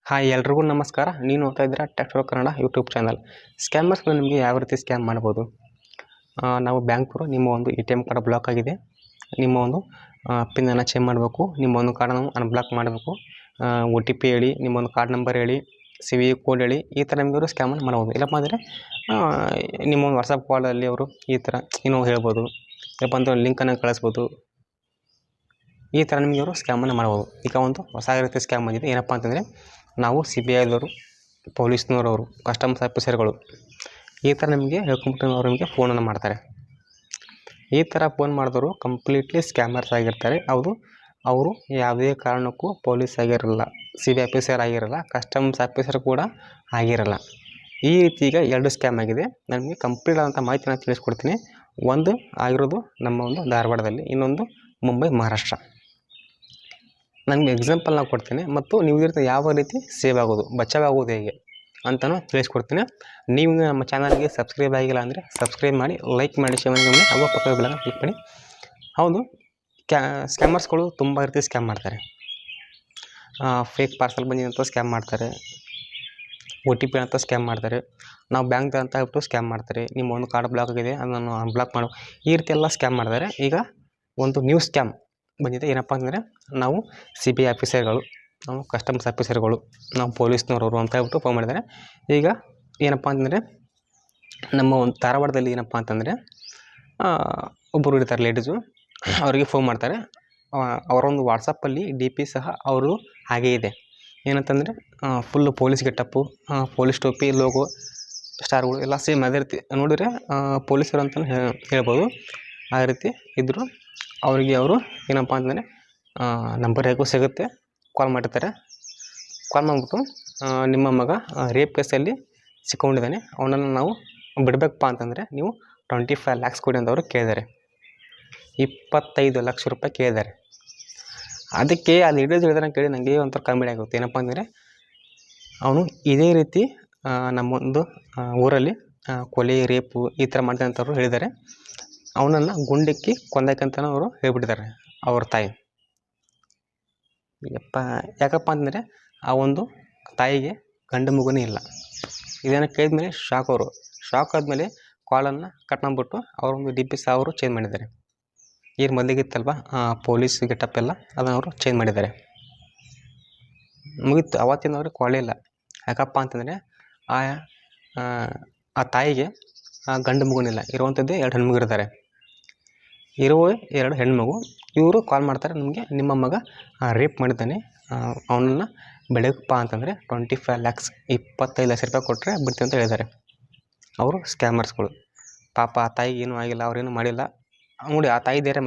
Hi ಎಲ್ರಿಗೂ ನಮಸ್ಕಾರ. ನೀವು ನೋಡ್ತಾ ಇದ್ದೀರಾ tech pro Kannada YouTube channel. ಸ್ಕ್ಯಾಮರ್ಸ್ಗಳು ನಿಮಗೆ ಯಾವ ರೀತಿ ಸ್ಕ್ಯಾಮ್ ಮಾಡ್ಬೋದು? ನಾವು ಬ್ಯಾಂಕ್ರು ನಿಮ್ಮ ಒಂದು ATM ಕಾರ್ಡ್ ಬ್ಲಾಕ್ ಆಗಿದೆ, ನಿಮ್ಮ ಒಂದು ಪಿನ್ನನ್ನು ಚೇಂಜ್ ಮಾಡಬೇಕು, ನಿಮ್ಮ ಒಂದು ಕಾರ್ಡನ್ನು ಅನ್ಬ್ಲಾಕ್ ಮಾಡಬೇಕು, OTP ಹೇಳಿ, ನಿಮ್ಮ ಒಂದು ಕಾರ್ಡ್ ನಂಬರ್ ಹೇಳಿ, CVV ಕೋಡ್ ಹೇಳಿ, ಈ ಥರ ನಿಮಗವರು ಸ್ಕ್ಯಾಮನ್ನು ಮಾಡ್ಬೋದು. ಇಲ್ಲಪ್ಪ ಅಂದರೆ ನಿಮ್ಮ ಒಂದು ವಾಟ್ಸಪ್ ಕಾಲಲ್ಲಿ ಅವರು ಈ ಥರ ಏನೋ ಹೇಳ್ಬೋದು, ಇಲ್ಲಪ್ಪ ಅಂದರೆ ಲಿಂಕನ್ನು ಕಳಿಸ್ಬೋದು. ಈ ಥರ ನಿಮಗೆ ಅವರು ಸ್ಕ್ಯಾಮನ್ನು ಮಾಡ್ಬೋದು. ಈಗ ಒಂದು ಹೊಸ ರೀತಿ ಸ್ಕ್ಯಾಮ್ ಬಂದಿದೆ. ಏನಪ್ಪ ಅಂತಂದರೆ ನಾವು CBIದವರು, ಪೊಲೀಸ್ನವರು, ಕಸ್ಟಮ್ಸ್ ಆಫೀಸರ್ಗಳು ಈ ಥರ ನಿಮಗೆ ಹೇಳ್ಕೊಂಬಿಟ್ಟು ನಿಮಗೆ ಫೋನನ್ನು ಮಾಡ್ತಾರೆ. ಈ ಥರ ಫೋನ್ ಮಾಡಿದವರು ಕಂಪ್ಲೀಟ್ಲಿ ಸ್ಕ್ಯಾಮರ್ಸ್ ಆಗಿರ್ತಾರೆ. ಅವರು ಯಾವುದೇ ಕಾರಣಕ್ಕೂ ಪೊಲೀಸ್ ಆಗಿರಲ್ಲ, CBI ಆಫೀಸರ್ ಆಗಿರಲ್ಲ, ಕಸ್ಟಮ್ಸ್ ಆಫೀಸರ್ ಕೂಡ ಆಗಿರಲ್ಲ. ಈ ರೀತಿ ಈಗ 2 ಸ್ಕ್ಯಾಮ್ ಆಗಿದೆ. ನನಗೆ ಕಂಪ್ಲೀಟ್ ಆದಂಥ ಮಾಹಿತಿನ ತಿಳಿಸ್ಕೊಡ್ತೀನಿ. ಒಂದು ಆಗಿರೋದು ನಮ್ಮ ಒಂದು ಧಾರವಾಡದಲ್ಲಿ, ಇನ್ನೊಂದು ಮುಂಬೈ, ಮಹಾರಾಷ್ಟ್ರ. ನನಗೆ ಎಕ್ಸಾಂಪಲ್ ನಾವು ಕೊಡ್ತೀನಿ ಮತ್ತು ನೀವು ಇದರಿಂದ ಯಾವ ರೀತಿ ಸೇವ್ ಆಗೋದು, ಬಚಾವ್ ಆಗೋದು ಹೇಗೆ ಅಂತಲೂ ತಿಳಿಸ್ಕೊಡ್ತೀನಿ. ನೀವು ನಮ್ಮ ಚಾನಲ್ಗೆ ಸಬ್ಸ್ಕ್ರೈಬ್ ಆಗಿಲ್ಲ ಅಂದರೆ ಸಬ್ಸ್ಕ್ರೈಬ್ ಮಾಡಿ, ಲೈಕ್ ಮಾಡಿ, ಶೇರ್ ಮಾಡಿ, ಅವಾಗ ಪಕ್ಕದ ಬೆಲ್ ಕ್ಲಿಕ್ ಮಾಡಿ. ಹೌದು, ಸ್ಕ್ಯಾಮರ್ಸ್ಗಳು ತುಂಬ ರೀತಿ ಸ್ಕ್ಯಾಮ್ ಮಾಡ್ತಾರೆ. ಫೇಕ್ ಪಾರ್ಸಲ್ ಬಂದಿದೆ ಅಂತ ಸ್ಕ್ಯಾಮ್ ಮಾಡ್ತಾರೆ, OTP ಅಂತ ಸ್ಕ್ಯಾಮ್ ಮಾಡ್ತಾರೆ, ನಾವು ಬ್ಯಾಂಕ್ ಅಂತ ಹೇಳ್ಬಿಟ್ಟು ಸ್ಕ್ಯಾಮ್ ಮಾಡ್ತಾರೆ, ನಿಮ್ಮ ಒಂದು ಕಾರ್ಡ್ ಬ್ಲಾಕ್ ಆಗಿದೆ ಅದನ್ನು ಅನ್ಬ್ಲಾಕ್ ಮಾಡೋ, ಈ ರೀತಿ ಎಲ್ಲ ಸ್ಕ್ಯಾಮ್ ಮಾಡ್ತಾರೆ. ಈಗ ಒಂದು ನ್ಯೂ ಸ್ಕ್ಯಾಮ್ ಬಂದಿದೆ. ಏನಪ್ಪ ಅಂದರೆ ನಾವು CBI ಆಫೀಸರ್ಗಳು, ನಾವು ಕಸ್ಟಮ್ಸ್ ಆಫೀಸರ್ಗಳು, ನಾವು ಪೊಲೀಸ್ನವರು ಅಂತ ಹೇಳ್ಬಿಟ್ಟು ಫೋನ್ ಮಾಡಿದ್ದಾರೆ. ಈಗ ಏನಪ್ಪ ಅಂತಂದರೆ ನಮ್ಮ ಒಂದು ಧಾರವಾಡದಲ್ಲಿ ಏನಪ್ಪ ಅಂತಂದರೆ ಒಬ್ಬರು ಇರ್ತಾರೆ ಲೇಡೀಸು, ಅವರಿಗೆ ಫೋನ್ ಮಾಡ್ತಾರೆ. ಅವರೊಂದು ವಾಟ್ಸಪ್ಪಲ್ಲಿ DP ಸಹ ಅವರು ಹಾಗೇ ಇದೆ. ಏನಂತಂದರೆ ಫುಲ್ಲು ಪೊಲೀಸ್ ಗೆಟಪ್ಪು, ಪೊಲೀಸ್ ಟೋಪಿ, ಲೋಗೋ, ಸ್ಟಾರ್ಗಳು ಎಲ್ಲ ಸೇಮ್ ಅದೇ ರೀತಿ ನೋಡಿದರೆ ಪೊಲೀಸರು ಅಂತಲೂ ಹೇಳ್ಬೋದು. ಆ ರೀತಿ ಇದ್ದರು. ಅವರಿಗೆ ಅವರು ಏನಪ್ಪ ಅಂತಂದರೆ ನಂಬರ್ ಹೇಗೋ ಸಿಗುತ್ತೆ, ಕಾಲ್ ಮಾಡಿರ್ತಾರೆ. ಕಾಲ್ ಮಾಡಿಬಿಟ್ಟು ನಿಮ್ಮ ಮಗ ರೇಪ್ ಕೇಸಲ್ಲಿ ಸಿಕ್ಕೊಂಡಿದ್ದಾನೆ, ಅವನನ್ನು ನಾವು ಬಿಡಬೇಕಪ್ಪ ಅಂತಂದರೆ ನೀವು 25 lakhs ಕೊಡಿ ಅಂತ ಅವರು ಕೇಳಿದ್ದಾರೆ. 25 ಲಕ್ಷ ರೂಪಾಯಿ ಕೇಳಿದ್ದಾರೆ. ಅದಕ್ಕೆ ಆ ಲೀಡರ್ಸ್ ಹೇಳಿದ್ರೆ ಕೇಳಿ ನನಗೆ ಒಂಥರ ಕಾಮಿಡಿ ಆಗುತ್ತೆ. ಏನಪ್ಪ ಅಂದರೆ ಅವನು ಇದೇ ರೀತಿ ನಮ್ಮೊಂದು ಊರಲ್ಲಿ ಕೊಲೆ, ರೇಪು ಈ ಥರ ಮಾಡ್ತಾನೆ ಅಂತವ್ರು ಹೇಳಿದ್ದಾರೆ. ಅವನನ್ನು ಗುಂಡಿಕ್ಕಿ ಕೊಂದಕ್ಕಂತಲೂ ಅವರು ಹೇಳ್ಬಿಟ್ಟಿದ್ದಾರೆ ಅವ್ರ ತಾಯಿ. ಯಾಕಪ್ಪ ಅಂತಂದರೆ ಆ ಒಂದು ತಾಯಿಗೆ ಗಂಡು ಮಗುನೇ ಇಲ್ಲ. ಇದನ್ನು ಕೇಳಿದ್ಮೇಲೆ ಶಾಕ್ ಆದಮೇಲೆ ಕಾಲನ್ನು ಕಟ್ ಮಾಡಿಬಿಟ್ಟು ಅವರೊಂದು DP ಸಹ ಅವರು ಚೇಂಜ್ ಮಾಡಿದ್ದಾರೆ. ಏನು ಮೊದಲಿಗಿತ್ತಲ್ವ ಪೊಲೀಸ್ ಗೆಟಪ್ ಎಲ್ಲ ಅದನ್ನು ಅವರು ಚೇಂಜ್ ಮಾಡಿದ್ದಾರೆ. ಮುಗೀತು, ಅವತ್ತಿನ ಅವ್ರಿಗೆ ಕಾಲೇ ಇಲ್ಲ. ಯಾಕಪ್ಪ ಅಂತಂದರೆ ಆ ತಾಯಿಗೆ ಗಂಡು ಮಗುನಿಲ್ಲ, ಇರುವಂಥದ್ದೇ 2 ಹೆಣ್ಮಗು ಇರ್ತಾರೆ. ಇರುವ 2 ಹೆಣ್ಮಗು. ಇವರು ಕಾಲ್ ಮಾಡ್ತಾರೆ, ನಮಗೆ ನಿಮ್ಮ ಮಗ ರೇಪ್ ಮಾಡಿದ್ದಾನೆ, ಅವನನ್ನು ಬೆಳಗಪ್ಪ ಅಂತಂದರೆ 25 lakhs 25 ಲಕ್ಷ ರೂಪಾಯಿ ಕೊಟ್ಟರೆ ಬಿಡ್ತೀವಿ ಅಂತ ಹೇಳಿದ್ದಾರೆ. ಅವರು ಸ್ಕ್ಯಾಮರ್ಸ್ಗಳು. ಪಾಪ ಆ ತಾಯಿಗೆ ಏನೂ ಆಗಿಲ್ಲ, ಅವ್ರೇನು ಮಾಡಿಲ್ಲ. ನೋಡಿ, ಆ ತಾಯಿ ಧೈರ್ಯ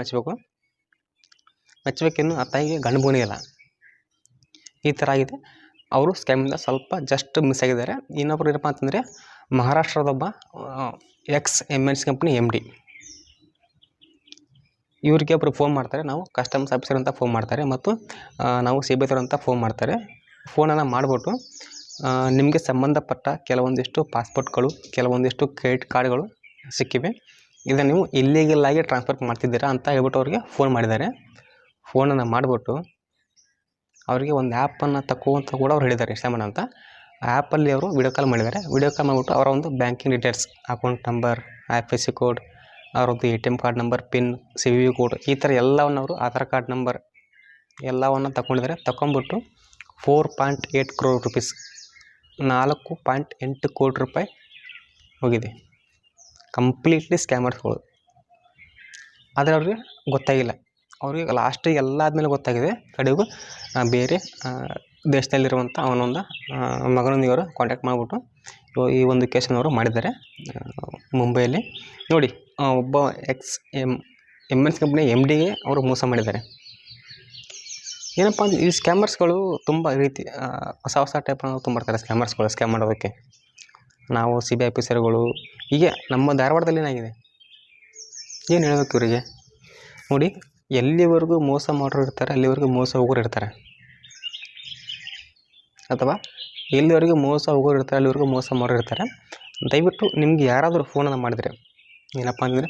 ಮೆಚ್ಚಬೇಕಿನ್ನು ಆ ತಾಯಿಗೆ ಗಂಡು ಮಗುನೇ ಇಲ್ಲ. ಈ ಥರ ಆಗಿದೆ. ಅವರು ಸ್ಕ್ಯಾಮಿಂದ ಸ್ವಲ್ಪ ಜಸ್ಟ್ ಮಿಸ್ ಆಗಿದ್ದಾರೆ. ಇನ್ನೊಬ್ರು ಏನಪ್ಪ ಅಂತಂದರೆ ಮಹಾರಾಷ್ಟ್ರದೊಬ್ಬ ex-MNC ಕಂಪ್ನಿ MD. ಇವರಿಗೆ ಒಬ್ಬರು ಫೋನ್ ಮಾಡ್ತಾರೆ, ನಾವು ಕಸ್ಟಮ್ಸ್ ಆಫೀಸರ್ ಅಂತ ಫೋನ್ ಮಾಡ್ತಾರೆ ಮತ್ತು ನಾವು CBI ಅಂತ ಫೋನ್ ಮಾಡ್ತಾರೆ. ಫೋನನ್ನು ಮಾಡಿಬಿಟ್ಟು ನಿಮಗೆ ಸಂಬಂಧಪಟ್ಟ ಕೆಲವೊಂದಿಷ್ಟು ಪಾಸ್ಪೋರ್ಟ್ಗಳು, ಕೆಲವೊಂದಿಷ್ಟು ಕ್ರೆಡಿಟ್ ಕಾರ್ಡ್ಗಳು ಸಿಕ್ಕಿವೆ, ಇದನ್ನು ನೀವು ಇಲ್ಲೀಗಲ್ ಆಗಿ ಟ್ರಾನ್ಸ್ಫರ್ ಮಾಡ್ತಿದ್ದೀರಾ ಅಂತ ಹೇಳ್ಬಿಟ್ಟು ಅವ್ರಿಗೆ ಫೋನ್ ಮಾಡಿದ್ದಾರೆ. ಫೋನನ್ನು ಮಾಡಿಬಿಟ್ಟು ಅವರಿಗೆ ಒಂದು ಆ್ಯಪನ್ನು ತಕ್ಕುವಂತ ಕೂಡ ಅವ್ರು ಹೇಳಿದ್ದಾರೆ, ಇಷ್ಟಮಣ ಅಂತ. ಆ್ಯಪಲ್ಲಿ ಅವರು ವಿಡಿಯೋ ಕಾಲ್ ಮಾಡಿದ್ದಾರೆ. ವಿಡಿಯೋ ಕಾಲ್ ಮಾಡಿಬಿಟ್ಟು ಅವರ ಒಂದು banking details, account number, IFSC code, ಅವರದ್ದು ATM card number, pin, CVV code, ಈ ಥರ ಎಲ್ಲವನ್ನು ಅವರು, ಆಧಾರ್ ಕಾರ್ಡ್ ನಂಬರ್ ಎಲ್ಲವನ್ನು ತಗೊಂಡಿದ್ದಾರೆ. ತಗೊಂಬಿಟ್ಟು 4.8 crore rupees 4.8 ಕೋಟಿ ರೂಪಾಯಿ ಹೋಗಿದೆ. ಕಂಪ್ಲೀಟ್ಲಿ ಸ್ಕ್ಯಾಮರ್ಸ್ಗಳು. ಆದರೆ ಅವ್ರಿಗೆ ಗೊತ್ತಾಗಿಲ್ಲ. ಅವ್ರಿಗೆ ಲಾಸ್ಟಿಗೆ ಎಲ್ಲ ಆದಮೇಲೆ ಗೊತ್ತಾಗಿದೆ. ಕಡೆಗೂ ಬೇರೆ ದೇಶದಲ್ಲಿರುವಂಥ ಅವನೊಂದು ಮಗನನ್ನು ಇವರು ಕಾಂಟ್ಯಾಕ್ಟ್ ಮಾಡಿಬಿಟ್ಟು ಈ ಒಂದು ಕೇಸನ್ನು ಅವರು ಮಾಡಿದ್ದಾರೆ ಮುಂಬೈಯಲ್ಲಿ. ನೋಡಿ, ಒಬ್ಬ ex-MNC ಕಂಪ್ನಿ MDಗೆ ಅವರು ಮೋಸ ಮಾಡಿದ್ದಾರೆ. ಏನಪ್ಪ ಅಂದರೆ ಈ ಸ್ಕ್ಯಾಮರ್ಸ್ಗಳು ತುಂಬ ರೀತಿ ಹೊಸ ಟೈಪ್ನ ತುಂಬಿರ್ತಾರೆ ಸ್ಕ್ಯಾಮರ್ಸ್ಗಳು ಸ್ಕ್ಯಾಮ್ ಮಾಡೋದಕ್ಕೆ. ನಾವು CBI ಆಫೀಸರ್ಗಳು ಹೀಗೆ ನಮ್ಮ ಧಾರವಾಡದಲ್ಲಿ ಏನಾಗಿದೆ ಏನು ಹೇಳಬೇಕು ಇವರಿಗೆ? ನೋಡಿ, ಎಲ್ಲಿವರೆಗೂ ಮೋಸ ಮಾಡೋರು ಇರ್ತಾರೆ ಅಲ್ಲಿವರೆಗೂ ಮೋಸ ಹೋಗೋರು ಇರ್ತಾರೆ, ಅಥವಾ ಎಲ್ಲಿವರೆಗೂ ಮೋಸ ಹೋಗೋರು ಇರ್ತಾರೆ ಅಲ್ಲಿವರೆಗೂ ಮೋಸ ಮಾಡೋರು ಇರ್ತಾರೆ. ದಯವಿಟ್ಟು ನಿಮ್ಗೆ ಯಾರಾದರೂ ಫೋನನ್ನು ಮಾಡಿದರೆ, ಏನಪ್ಪ ಅಂದರೆ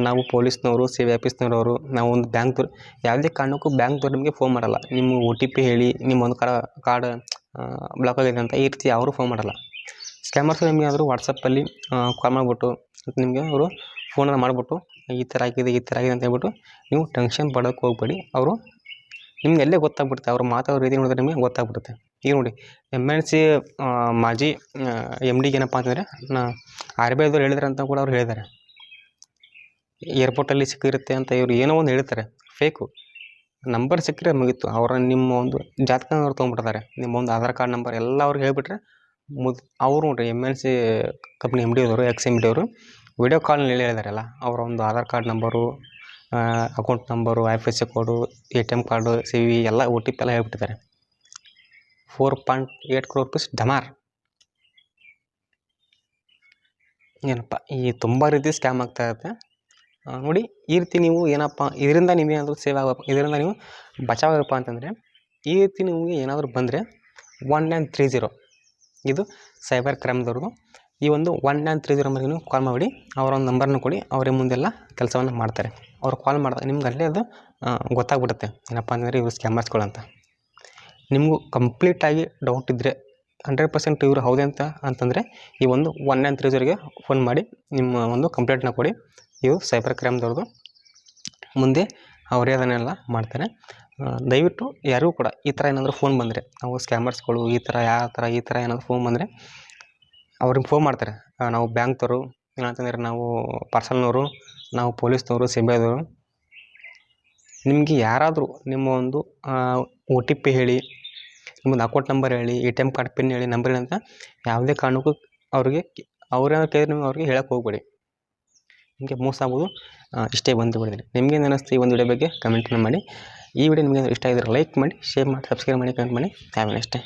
ನಾವು ಪೊಲೀಸ್ನವರು, CBI ಆಫೀಸ್ನವರು, ನಾವು ಒಂದು ಬ್ಯಾಂಕ್ದವ್ರು, ಯಾವುದೇ ಕಾರಣಕ್ಕೂ ಬ್ಯಾಂಕ್ದವ್ರು ನಿಮಗೆ ಫೋನ್ ಮಾಡಲ್ಲ. ನಿಮ್ಮ OTP ಹೇಳಿ, ನಿಮ್ಮ ಒಂದು ಕಾರ್ಡ್ ಬ್ಲಾಕ್ ಆಗಿದೆ ಅಂತ ಈ ರೀತಿ ಅವರು ಫೋನ್ ಮಾಡಲ್ಲ. ಸ್ಕ್ಯಾಮರ್ಸ್ ನಿಮಗೆ ಆದರೂ ವಾಟ್ಸಪ್ಪಲ್ಲಿ ಕಾಲ್ ಮಾಡಿಬಿಟ್ಟು ನಿಮಗೆ ಅವರು ಫೋನನ್ನು ಮಾಡಿಬಿಟ್ಟು ಈ ಥರ ಆಗಿದೆ ಅಂತ ಹೇಳ್ಬಿಟ್ಟು ನೀವು ಟೆನ್ಷನ್ ಪಡೋಕ್ಕೆ ಹೋಗ್ಬೇಡಿ. ಅವರು ನಿಮ್ಗೆ ಎಲ್ಲೇ ಗೊತ್ತಾಗ್ಬಿಡುತ್ತೆ, ಅವ್ರು ಮಾತಾಡೋ ರೀತಿ ನೋಡಿದ್ರೆ ನಿಮಗೆ ಗೊತ್ತಾಗ್ಬಿಡುತ್ತೆ. ಈಗ ನೋಡಿ MNC ಮಾಜಿ MD ಏನಪ್ಪ ಅಂತಂದರೆ RBI ಅವ್ರು ಹೇಳಿದ್ರೆ ಅಂತ ಕೂಡ ಅವ್ರು ಹೇಳಿದ್ದಾರೆ. ಏರ್ಪೋರ್ಟಲ್ಲಿ ಸಿಕ್ಕಿರುತ್ತೆ ಅಂತ ಇವರು ಏನೋ ಒಂದು ಹೇಳ್ತಾರೆ, ಫೇಕು ನಂಬರ್ ಸಿಕ್ಕರೆ ಮುಗೀತು. ನಿಮ್ಮ ಒಂದು ಜಾತಕ ಅವ್ರು ತೊಗೊಂಡ್ಬಿಡ್ತಾರೆ, ನಿಮ್ಮ ಒಂದು ಆಧಾರ್ ಕಾರ್ಡ್ ನಂಬರ್ ಎಲ್ಲ ಅವ್ರಿಗೆ ಹೇಳ್ಬಿಟ್ರೆ ಅವರು ನೋಡ್ರಿ MNC ಕಂಪ್ನಿ MD ಅವರು ex-MD ಅವರು ವಿಡಿಯೋ ಕಾಲ್ನಲ್ಲಿ ಹೇಳಿದಾರಲ್ಲ, ಅವರ ಒಂದು Aadhaar card number, account number, IFSC ಕೋಡು, ATM ಕಾರ್ಡು, CV ಎಲ್ಲ OTP ಎಲ್ಲ ಹೇಳ್ಬಿಟ್ಟಿದ್ದಾರೆ. 4.8 crore rupees ಡಮಾರ್. ಏನಪ್ಪ ಈ ತುಂಬ ರೀತಿ ಸ್ಕ್ಯಾಮ್ ಆಗ್ತಾ ಇರುತ್ತೆ ನೋಡಿ. ಈ ರೀತಿ ನೀವು ಏನಪ್ಪ ಇದರಿಂದ ನೀವೇನಾದರೂ ಸೇವ್ ಆಗಬೇಕು, ಇದರಿಂದ ನೀವು ಬಚಾವಾಗಪ್ಪ ಅಂತಂದರೆ ಈ ರೀತಿ ನಿಮಗೆ ಏನಾದರೂ ಬಂದರೆ 1930 ಇದು ಸೈಬರ್ ಕ್ರೈಮ್ದವ್ರದ್ದು. ಈ ಒಂದು 1930 ನಂಬರ್ಗೆ ನೀವು ಕಾಲ್ ಮಾಡಿ, ಅವರ ಒಂದು ನಂಬರ್ನ ಕೊಡಿ, ಅವರೇ ಮುಂದೆಲ್ಲ ಕೆಲಸವನ್ನು ಮಾಡ್ತಾರೆ. ಅವ್ರು ಕಾಲ್ ಮಾಡಿದಾಗ ನಿಮ್ಗೆ ಅಲ್ಲೇ ಅದು ಗೊತ್ತಾಗ್ಬಿಡುತ್ತೆ ಏನಪ್ಪ ಅಂತಂದರೆ ಇವರು ಸ್ಕ್ಯಾಮರ್ಸ್ಗಳಂತ. ನಿಮಗೂ ಕಂಪ್ಲೀಟಾಗಿ ಡೌಟ್ ಇದ್ದರೆ 100% ಇವರು ಹೌದೇ ಅಂತಂದರೆ ಈ ಒಂದು 1930ಗೆ ಫೋನ್ ಮಾಡಿ ನಿಮ್ಮ ಒಂದು ಕಂಪ್ಲೇಂಟ್ನ ಕೊಡಿ. ಇವು ಸೈಬರ್ ಕ್ರೈಮ್ದವ್ರದ್ದು, ಮುಂದೆ ಅವರೇ ಅದನ್ನೆಲ್ಲ ಮಾಡ್ತಾರೆ. ದಯವಿಟ್ಟು ಯಾರಿಗೂ ಕೂಡ ಈ ಥರ ಏನಾದರೂ ಫೋನ್ ಬಂದರೆ, ನಾವು ಸ್ಕ್ಯಾಮರ್ಸ್ಗಳು ಈ ಥರ ಏನಾದರೂ ಫೋನ್ ಬಂದರೆ ಅವ್ರಿಗೆ ಫೋನ್ ಮಾಡ್ತಾರೆ. ನಾವು ಬ್ಯಾಂಕ್ದವರು, ಇಲ್ಲಾಂತಂದರೆ ನಾವು ಪಾರ್ಸಲ್ನವರು, ನಾವು ಪೊಲೀಸ್ನವರು, CBIದವರು. ನಿಮಗೆ ಯಾರಾದರೂ ನಿಮ್ಮ ಒಂದು OTP ಹೇಳಿ, ನಿಮ್ಮೊಂದು ಅಕೌಂಟ್ ನಂಬರ್ ಹೇಳಿ, ATM ಕಾರ್ಡ್ ಪಿನ್ ಹೇಳಿ, ನಂಬರ್ ಹೇಳಿ ಅಂತ ಯಾವುದೇ ಕಾರಣಕ್ಕೂ ಅವ್ರೇನಾದ್ರು ಕೇಳಿದ್ರೆ ನೀವು ಅವ್ರಿಗೆ ಹೇಳಕ್ಕೆ ಹೋಗ್ಬೇಡಿ, ನಿಮಗೆ ಮೋಸ ಆಗ್ಬೋದು. ಇಷ್ಟೇ ಬಂದು ಬಿಡಿದ್ರೆ ನಿಮಗೇನು ಅನ್ನಿಸ್ತು ಈ ಒಂದು ವಿಡಿಯೋ ಬಗ್ಗೆ ಕಮೆಂಟನ್ನು ಮಾಡಿ. ಈ ವಿಡಿಯೋ ನಿಮಗೆ ಇಷ್ಟ ಆಗಿದ್ರೆ ಲೈಕ್ ಮಾಡಿ, ಶೇರ್ ಮಾಡಿ, ಸಬ್ಸ್ಕ್ರೈಬ್ ಮಾಡಿ, ಕಮೆಂಟ್ ಮಾಡಿ. Have A nice day.